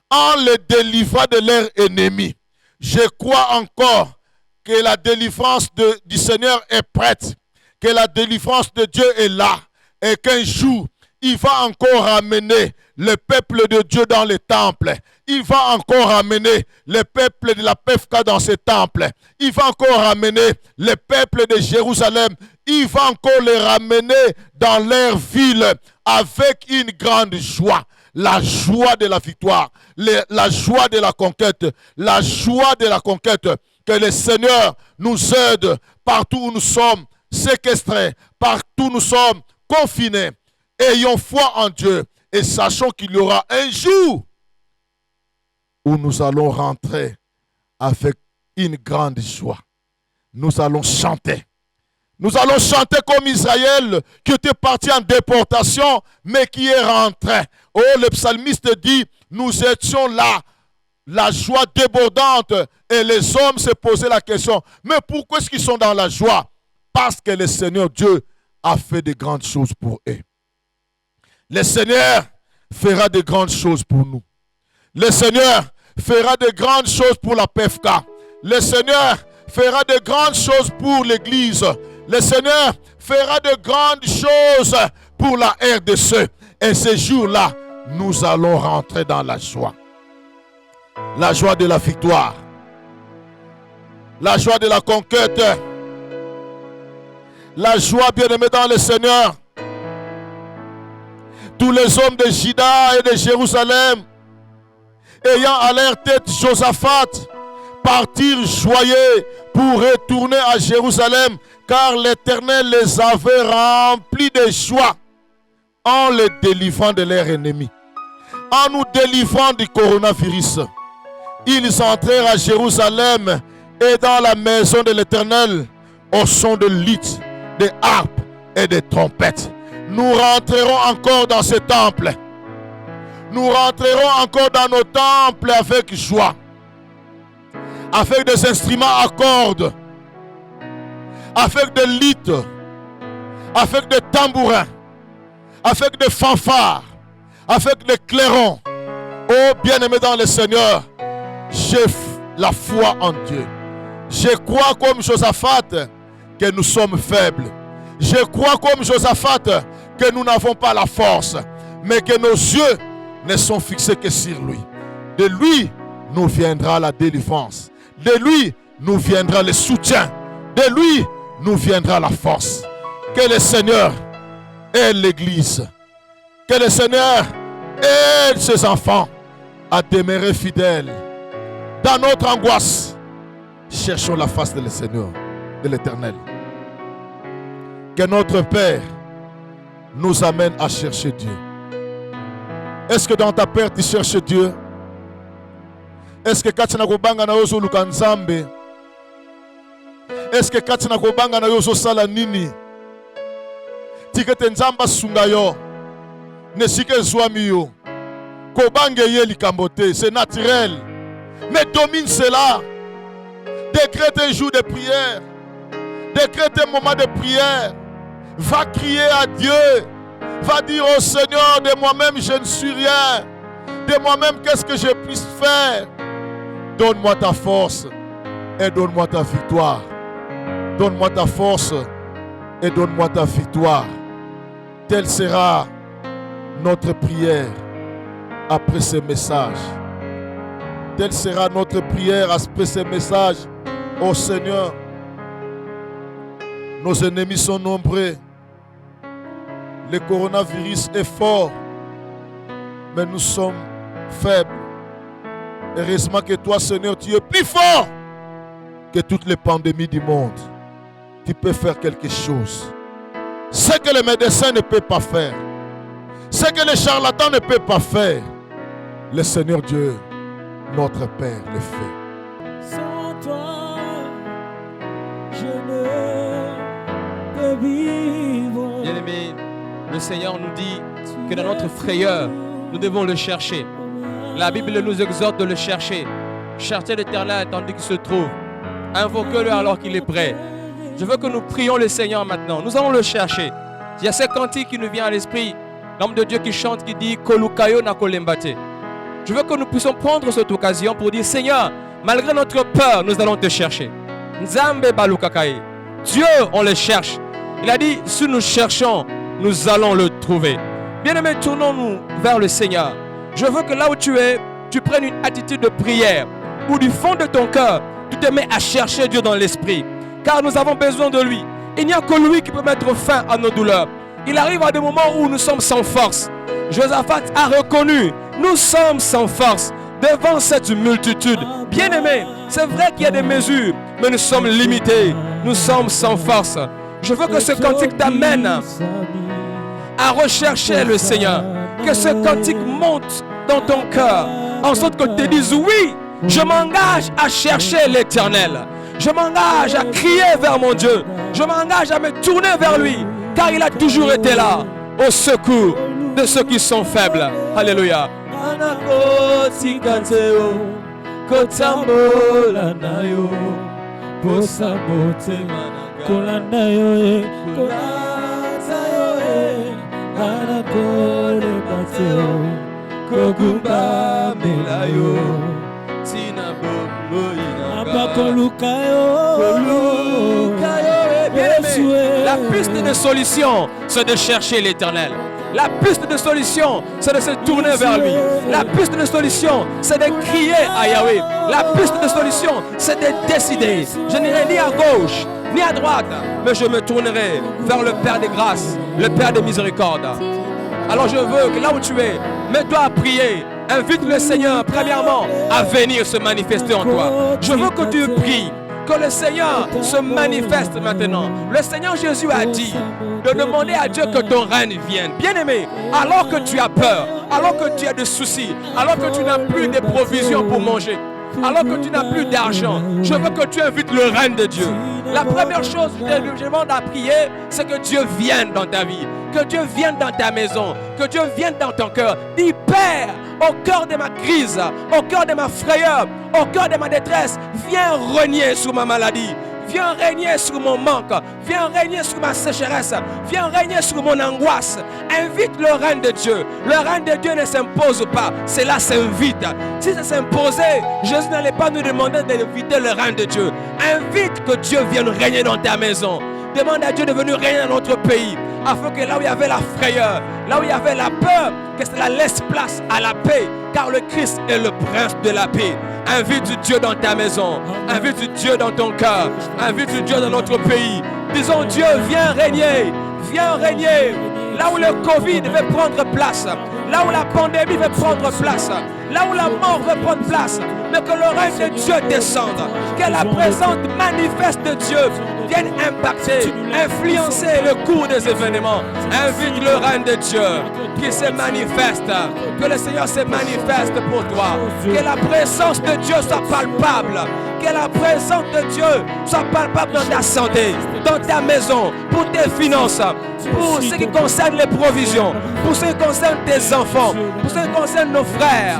En les délivrant de leurs ennemis. Je crois encore que la délivrance du Seigneur est prête, que la délivrance de Dieu est là, et qu'un jour, il va encore ramener le peuple de Dieu dans le temple. Il va encore ramener le peuple de la PFK dans ce temple. Il va encore ramener le peuple de Jérusalem. Il va encore les ramener dans leur ville avec une grande joie. La joie de la victoire, la joie de la conquête, la joie de la conquête. Que le Seigneur nous aide partout où nous sommes séquestrés, partout où nous sommes confinés. Ayons foi en Dieu et sachons qu'il y aura un jour où nous allons rentrer avec une grande joie. Nous allons chanter. Nous allons chanter comme Israël qui était parti en déportation mais qui est rentré. Oh, le psalmiste dit, nous étions là, la joie débordante, et les hommes se posaient la question, mais pourquoi est-ce qu'ils sont dans la joie? Parce que le Seigneur Dieu a fait de grandes choses pour eux. Le Seigneur fera de grandes choses pour nous. Le Seigneur fera de grandes choses pour la PFK. Le Seigneur fera de grandes choses pour l'Église. Le Seigneur fera de grandes choses pour la RDC. Et ces jours-là, nous allons rentrer dans la joie. La joie de la victoire. La joie de la conquête. La joie, bien-aimée dans le Seigneur. Tous les hommes de Juda et de Jérusalem, ayant à leur tête Josaphat, partirent joyeux pour retourner à Jérusalem, car l'Éternel les avait remplis de joie en les délivrant de leurs ennemis. En nous délivrant du coronavirus, ils entrèrent à Jérusalem et dans la maison de l'Éternel au son de luth, de harpes et de trompettes. Nous rentrerons encore dans ce temple nous rentrerons encore dans nos temples avec joie, avec des instruments à cordes, avec des littes, avec des tambourins, avec des fanfares, avec des clairons. Oh bien-aimé dans le Seigneur, j'ai la foi en Dieu. Je crois comme Josaphat que nous sommes faibles. Je crois comme Josaphat que nous n'avons pas la force, mais que nos yeux ne sont fixés que sur lui. De lui nous viendra la délivrance. De lui nous viendra le soutien. De lui nous viendra la force. Que le Seigneur aide l'Église. Que le Seigneur aide ses enfants à demeurer fidèles. Dans notre angoisse, cherchons la face de le Seigneur, de l'Éternel. Que notre Père nous amène à chercher Dieu. Est-ce que dans ta perte tu cherches Dieu? Est-ce que katina kobanga na yozo lukanzambe? Est-ce que katina kobanga na yozo sala nini? Tikete nzamba sungayo. Nesike zwami yo. Kobange ye likambote, c'est naturel. Mais domine cela. Décrète un jour de prière. Décrète un moment de prière. Va crier à Dieu. Va dire au Seigneur, de moi-même je ne suis rien. De moi-même qu'est-ce que je puisse faire? Donne-moi ta force et donne-moi ta victoire. Donne-moi ta force et donne-moi ta victoire. Telle sera notre prière après ce message. Telle sera notre prière après ce message. Oh Seigneur, nos ennemis sont nombreux. Le coronavirus est fort, mais nous sommes faibles. Heureusement que toi, Seigneur, tu es plus fort que toutes les pandémies du monde. Tu peux faire quelque chose. Ce que les médecins ne peuvent pas faire, ce que les charlatans ne peuvent pas faire, le Seigneur Dieu, notre Père, le fait. Sans toi, je ne peux vivre. Bien-aimé, le Seigneur nous dit que dans notre frayeur, nous devons le chercher. La Bible nous exhorte de le chercher. Cherchez l'Éternel tandis qu'il se trouve. Invoquez-le alors qu'il est prêt. Je veux que nous prions le Seigneur maintenant. Nous allons le chercher. Il y a ce cantique qui nous vient à l'esprit. L'homme de Dieu qui chante, qui dit Kolukayo na kolembate. Je veux que nous puissions prendre cette occasion pour dire Seigneur, malgré notre peur, nous allons te chercher. Nzambe balukakaye. Dieu, on le cherche. Il a dit, si nous cherchons, nous allons le trouver. Bien-aimés, tournons-nous vers le Seigneur. Je veux que là où tu es, tu prennes une attitude de prière. Où du fond de ton cœur, tu te mets à chercher Dieu dans l'esprit. Car nous avons besoin de lui. Il n'y a que lui qui peut mettre fin à nos douleurs. Il arrive à des moments où nous sommes sans force. Josaphat a reconnu, nous sommes sans force devant cette multitude. Bien-aimés, c'est vrai qu'il y a des mesures, mais nous sommes limités. Nous sommes sans force. Je veux que ce cantique t'amène à rechercher le Seigneur. Que ce cantique monte dans ton cœur, en sorte que tu te dises oui, je m'engage à chercher l'Éternel. Je m'engage à crier vers mon Dieu. Je m'engage à me tourner vers lui, car il a toujours été là, au secours de ceux qui sont faibles. Alléluia. La piste de solution, c'est de chercher l'Éternel. La piste de solution, c'est de se tourner vers lui. La piste de solution, c'est de crier à Yahweh. La piste de solution, c'est de décider. Je n'irai ni à gauche, ni à droite, mais je me tournerai vers le Père des grâces, le Père des miséricordes. Alors je veux que là où tu es, mets-toi à prier. Invite le Seigneur, premièrement, à venir se manifester en toi. Je veux que tu pries, que le Seigneur se manifeste maintenant. Le Seigneur Jésus a dit de demander à Dieu que ton règne vienne. Bien-aimé, alors que tu as peur, alors que tu as des soucis, alors que tu n'as plus de provisions pour manger, alors que tu n'as plus d'argent, je veux que tu invites le règne de Dieu. La première chose que je demande à prier, c'est que Dieu vienne dans ta vie. Que Dieu vienne dans ta maison. Que Dieu vienne dans ton cœur. Dis, Père, au cœur de ma crise, au cœur de ma frayeur, au cœur de ma détresse, viens régner sur ma maladie. Viens régner sur mon manque. Viens régner sur ma sécheresse. Viens régner sur mon angoisse. Invite le règne de Dieu. Le règne de Dieu ne s'impose pas. Cela s'invite. Si ça s'imposait, Jésus n'allait pas nous demander d'inviter le règne de Dieu. Invite que Dieu vienne régner dans ta maison. Demande à Dieu de venir régner dans notre pays. Afin que là où il y avait la frayeur, là où il y avait la peur, que cela laisse place à la paix. Car le Christ est le prince de la paix. Invite Dieu dans ta maison. Invite Dieu dans ton cœur. Invite Dieu dans notre pays. Disons, Dieu, viens régner. Viens régner. Là où le Covid veut prendre place. Là où la pandémie veut prendre place. Là où la mort veut prendre place. Mais que le règne de Dieu descende. Que la présence manifeste de Dieu vienne impacter, influencer le cours des événements. Invite le règne de Dieu qui se manifeste. Que le Seigneur se manifeste pour toi. Que la présence de Dieu soit palpable. Que la présence de Dieu soit palpable dans ta santé, dans ta maison, pour tes finances, pour ce qui concerne les provisions, pour ce qui concerne tes enfants, pour ce qui concerne nos frères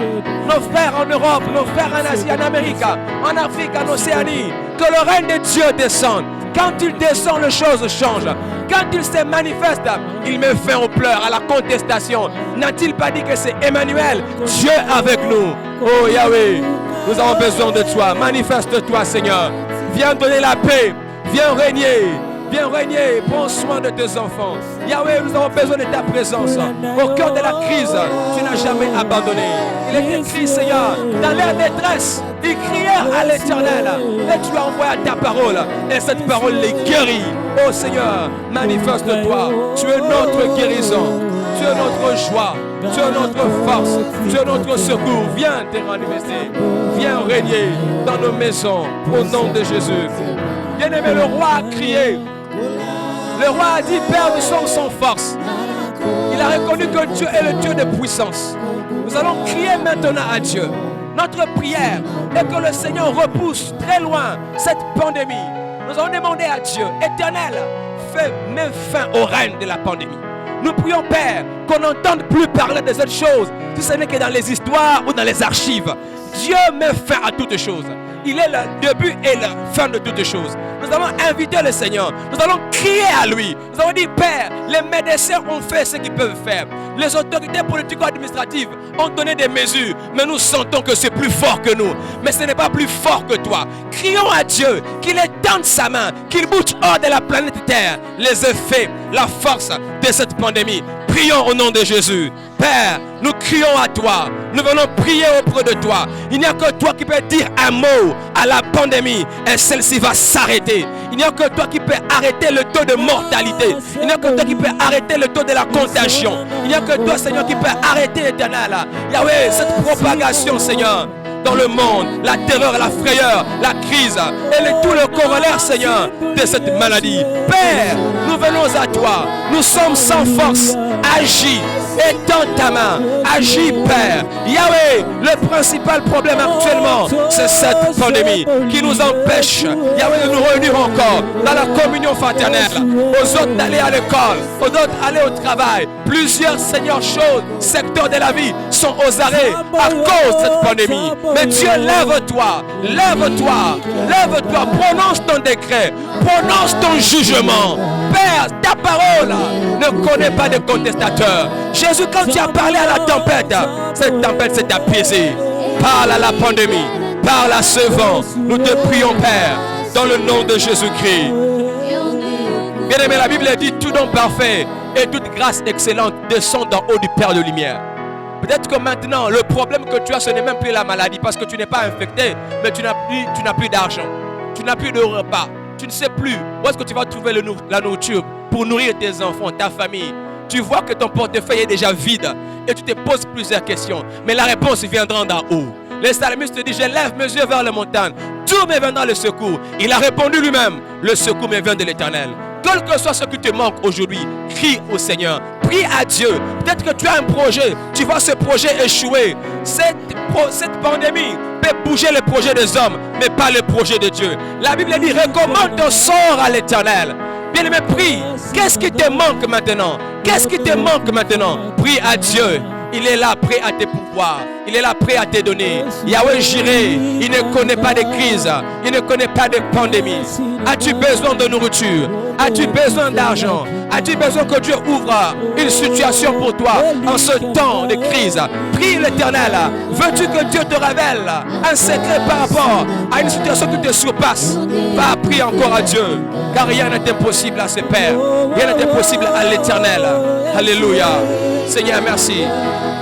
en Europe, nos frères en Asie, en Amérique, en Afrique, en Océanie. Que le règne de Dieu descende. Quand il descend, les choses changent. Quand il se manifeste, il met fin aux pleurs, à la contestation. N'a-t-il pas dit que c'est Emmanuel, Dieu avec nous? Oh Yahweh, nous avons besoin de toi. Manifeste-toi, Seigneur. Viens donner la paix. Viens régner. Viens régner. Prends soin de tes enfants. Yahweh, nous avons besoin de ta présence. Au cœur de la crise, tu n'as jamais abandonné. Il est écrit, Seigneur, dans leur détresse, ils crièrent à l'Éternel. Et tu as envoyé ta parole. Et cette parole les guérit. Oh Seigneur, manifeste-toi. Tu es notre guérison. Tu es notre joie. Tu es notre force. Tu es notre secours. Viens te manifester. Viens régner dans nos maisons. Au nom de Jésus. Bien-aimé, le roi a crié. Le roi a dit, Père, nous sommes sans force. Il a reconnu que Dieu est le Dieu de puissance. Nous allons crier maintenant à Dieu. Notre prière est que le Seigneur repousse très loin cette pandémie. Nous allons demander à Dieu, Éternel, fais même fin au règne de la pandémie. Nous prions, Père, qu'on n'entende plus parler de cette chose, si ce n'est que dans les histoires ou dans les archives. Dieu met fin à toutes choses. Il est le début et la fin de toutes choses. Nous allons inviter le Seigneur. Nous allons crier à lui. Nous allons dire, Père, les médecins ont fait ce qu'ils peuvent faire. Les autorités politico-administratives ont donné des mesures. Mais nous sentons que c'est plus fort que nous. Mais ce n'est pas plus fort que toi. Crions à Dieu qu'il étende sa main, qu'il bouge hors de la planète Terre les effets, la force de cette pandémie. Prions au nom de Jésus. Père, nous crions à toi. Nous venons prier auprès de toi. Il n'y a que toi qui peux dire un mot à la pandémie et celle-ci va s'arrêter. Il n'y a que toi qui peux arrêter le taux de mortalité. Il n'y a que toi qui peux arrêter le taux de la contagion. Il n'y a que toi, Seigneur, qui peux arrêter l'éternel. Yahweh, cette propagation, Seigneur, dans le monde, la terreur, la frayeur, la crise et tout le corollaire, Seigneur, de cette maladie. Père, nous venons à toi. Nous sommes sans force. Agis. Étends ta main. Agis, Père. Yahweh, le principal problème actuellement, c'est cette pandémie qui nous empêche, Yahweh, de nous réunir encore dans la communion fraternelle. Aux autres d'aller à l'école, aux autres d'aller au travail. Plusieurs, Seigneur, choses, secteurs de la vie sont aux arrêts à cause de cette pandémie. Mais Dieu, lève-toi, lève-toi, lève-toi, prononce ton décret, prononce ton jugement. Père, ta parole ne connaît pas de contestateurs. Jésus, quand tu as parlé à la tempête, cette tempête s'est apaisée. Parle à la pandémie, parle à ce vent. Nous te prions, Père, dans le nom de Jésus-Christ. Bien aimé, la Bible dit tout don parfait et toute grâce excellente descend d'en haut du Père de lumière. Peut-être que maintenant, le problème que tu as, ce n'est même plus la maladie parce que tu n'es pas infecté, mais tu n'as plus d'argent, tu n'as plus de repas, tu ne sais plus où est-ce que tu vas trouver la nourriture pour nourrir tes enfants, ta famille. Tu vois que ton portefeuille est déjà vide et tu te poses plusieurs questions, mais la réponse viendra d'en haut. Le psalmiste te dit, je lève mes yeux vers les montagnes, d'où me viendra le secours? Il a répondu lui-même, le secours me vient de l'Éternel. Quel que soit ce qui te manque aujourd'hui, crie au Seigneur, prie à Dieu. Peut-être que tu as un projet, tu vois ce projet échouer. Cette pandémie peut bouger les projets des hommes, mais pas le projet de Dieu. La Bible dit, recommande ton sort à l'Éternel. Bien-aimé, prie. Qu'est-ce qui te manque maintenant? Qu'est-ce qui te manque maintenant? Prie à Dieu. Il est là prêt à te pouvoir. Il est là prêt à te donner. Yahweh Jireh, il ne connaît pas de crise. Il ne connaît pas de pandémie. As-tu besoin de nourriture? As-tu besoin d'argent? As-tu besoin que Dieu ouvre une situation pour toi en ce temps de crise? Prie l'Éternel. Veux-tu que Dieu te révèle un secret par rapport à une situation qui te surpasse? Va prier encore à Dieu, car rien n'est impossible à ce Père. Rien n'est impossible à l'Éternel. Alléluia. Seigneur, merci.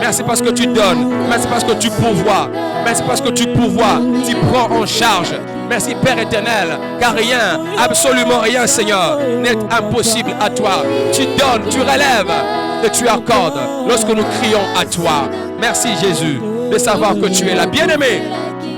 Merci parce que tu donnes. Merci parce que tu pourvois. Merci parce que tu pourvois. Tu prends en charge. Merci Père éternel. Car rien, absolument rien, Seigneur, n'est impossible à toi. Tu donnes, tu relèves et tu accordes lorsque nous crions à toi. Merci Jésus de savoir que tu es là. Bien-aimé,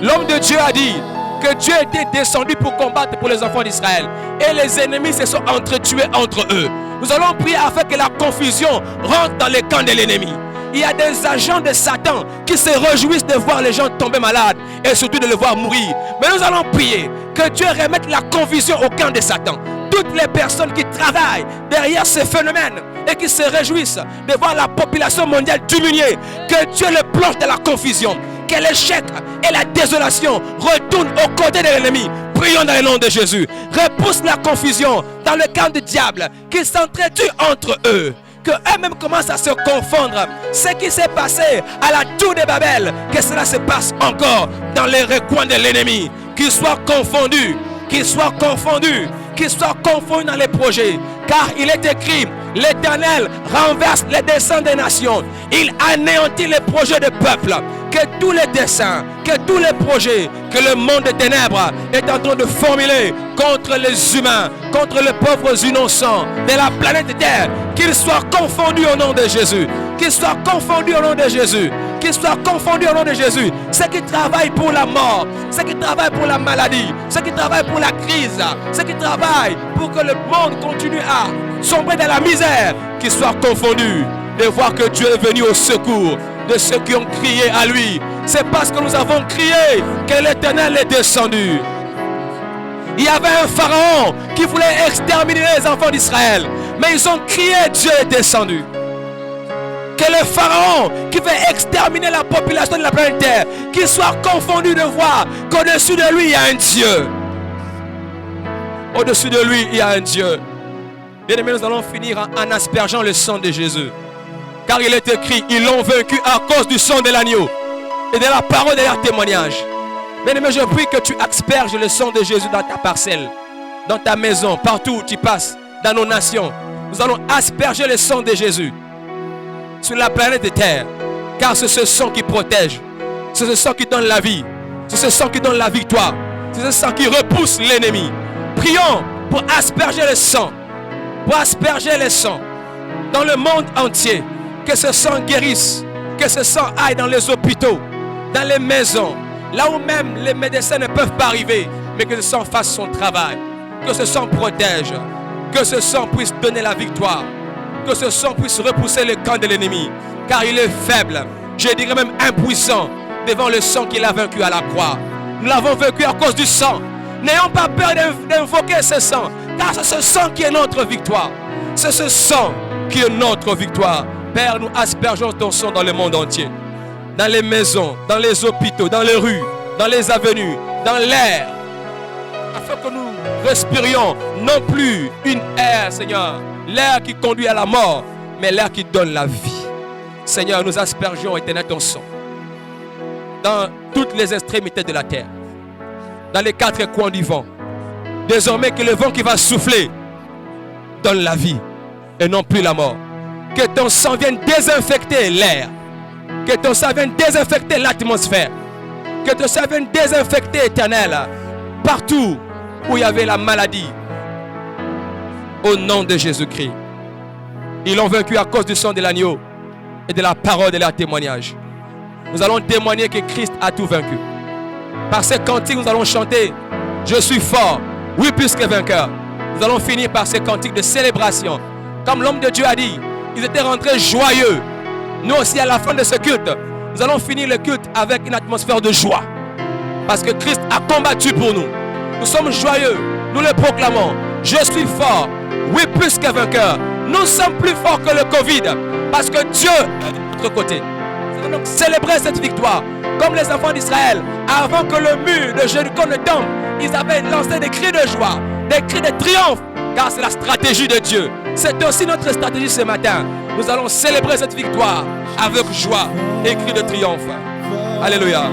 l'homme de Dieu a dit que Dieu était descendu pour combattre pour les enfants d'Israël. Et les ennemis se sont entretués entre eux. Nous allons prier afin que la confusion rentre dans le camp de l'ennemi. Il y a des agents de Satan qui se réjouissent de voir les gens tomber malades et surtout de les voir mourir. Mais nous allons prier que Dieu remette la confusion au camp de Satan. Toutes les personnes qui travaillent derrière ce phénomène et qui se réjouissent de voir la population mondiale diminuer, que Dieu les plonge dans la confusion. Que l'échec et la désolation retournent au côté de l'ennemi. Prions dans le nom de Jésus. Repousse la confusion dans le camp du diable qui s'entretue entre eux. Que eux-mêmes commencent à se confondre. Ce qui s'est passé à la tour de Babel, que cela se passe encore dans les recoins de l'ennemi. Qu'ils soient confondus, qu'ils soient confondus, qu'ils soient confondus dans les projets. Car il est écrit, l'Éternel renverse les desseins des nations. Il anéantit les projets des peuples. Que tous les desseins, que tous les projets que le monde des ténèbres est en train de formuler contre les humains, contre les pauvres innocents de la planète Terre, qu'ils soient confondus au nom de Jésus. Qu'ils soient confondus au nom de Jésus. Qu'ils soient confondus au nom de Jésus. Ceux qui travaillent pour la mort, ceux qui travaillent pour la maladie, ceux qui travaillent pour la crise, ceux qui travaillent pour que le monde continue à sombrer dans la misère, qu'ils soient confondus de voir que Dieu est venu au secours de ceux qui ont crié à lui. C'est parce que nous avons crié que l'Éternel est descendu. Il y avait un pharaon qui voulait exterminer les enfants d'Israël, mais ils ont crié, Dieu est descendu. Que le pharaon qui veut exterminer la population de la planète Terre, qu'il soit confondu de voir qu'au-dessus de lui il y a un Dieu. Au-dessus de lui il y a un Dieu. Bien aimés, nous allons finir en aspergeant le sang de Jésus. Car il est écrit, ils l'ont vaincu à cause du sang de l'agneau et de la parole de leur témoignage. Bien aimé, je prie que tu asperges le sang de Jésus dans ta parcelle, dans ta maison, partout où tu passes, dans nos nations. Nous allons asperger le sang de Jésus sur la planète Terre. Car c'est ce sang qui protège. C'est ce sang qui donne la vie. C'est ce sang qui donne la victoire. C'est ce sang qui repousse l'ennemi. Prions pour asperger le sang. Pour asperger le sang dans le monde entier. Que ce sang guérisse. Que ce sang aille dans les hôpitaux, dans les maisons, là où même les médecins ne peuvent pas arriver. Mais que ce sang fasse son travail. Que ce sang protège. Que ce sang puisse donner la victoire. Que ce sang puisse repousser le camp de l'ennemi. Car il est faible. Je dirais même impuissant devant le sang qu'il a vaincu à la croix. Nous l'avons vaincu à cause du sang. N'ayons pas peur d'invoquer ce sang. Car c'est ce sang qui est notre victoire. C'est ce sang qui est notre victoire. Père, nous aspergeons ton sang dans le monde entier. Dans les maisons, dans les hôpitaux, dans les rues, dans les avenues, dans l'air. Afin que nous respirions non plus une air, Seigneur, l'air qui conduit à la mort, mais l'air qui donne la vie. Seigneur, nous aspergeons éternel ton sang dans toutes les extrémités de la terre, dans les quatre coins du vent. Désormais que le vent qui va souffler donne la vie et non plus la mort. Que ton sang vienne désinfecter l'air. Que ton sang vienne désinfecter l'atmosphère. Que ton sang vienne désinfecter, éternel, partout où il y avait la maladie. Au nom de Jésus-Christ. Ils l'ont vaincu à cause du sang de l'agneau et de la parole de leur témoignage. Nous allons témoigner que Christ a tout vaincu. Par ces cantiques, nous allons chanter « Je suis fort, oui plus que vainqueur ». Nous allons finir par ces cantiques de célébration. Comme l'homme de Dieu a dit, ils étaient rentrés joyeux. Nous aussi, à la fin de ce culte, nous allons finir le culte avec une atmosphère de joie. Parce que Christ a combattu pour nous. Nous sommes joyeux, nous le proclamons. Je suis fort, Oui, plus que vainqueurs. Nous sommes plus forts que le Covid. Parce que Dieu est de notre côté. C'est donc célébrer cette victoire. Comme les enfants d'Israël, avant que le mur de Jéricho ne tombe, ils avaient lancé des cris de joie, des cris de triomphe. Car c'est la stratégie de Dieu. C'est aussi notre stratégie ce matin. Nous allons célébrer cette victoire avec joie et cris de triomphe. Alléluia.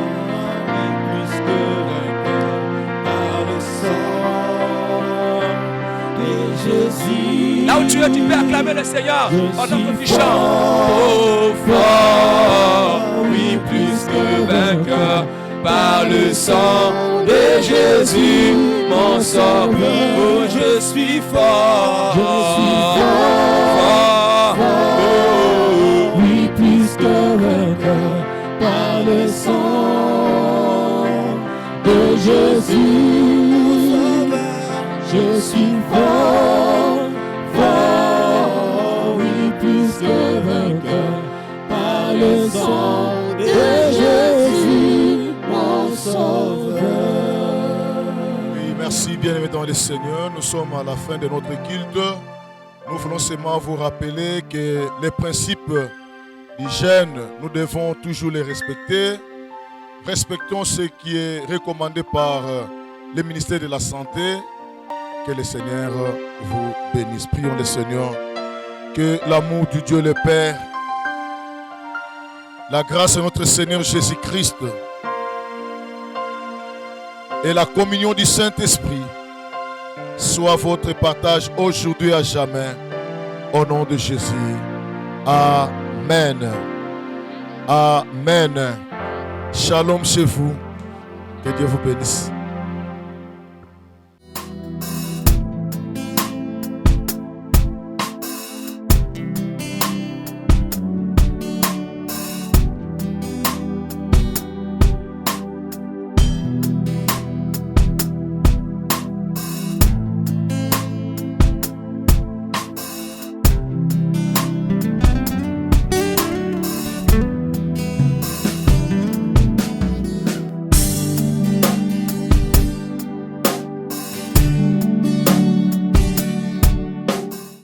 Là où tu es, tu peux acclamer le Seigneur pendant que tu chantes. Oh fort, oui, plus que vainqueur, par le sang de Jésus, mon sauveur. Oh, je suis fort, fort, oh, Oui, plus que vainqueur, par le sang de Jésus, je suis fort, fort, oui, plus que vainqueur, par le sang de Jésus, mon sauveur. Oui, merci bien-aimés dans le Seigneur. Nous sommes à la fin de notre culte. Nous voulons seulement vous rappeler que les principes d'hygiène, nous devons toujours les respecter. Respectons ce qui est recommandé par le ministère de la Santé. Que le Seigneur vous bénisse. Prions le Seigneur. Que l'amour du Dieu le Père, la grâce de notre Seigneur Jésus-Christ et la communion du Saint-Esprit soit votre partage aujourd'hui et à jamais. Au nom de Jésus. Amen. Amen. Shalom chez vous. Que Dieu vous bénisse.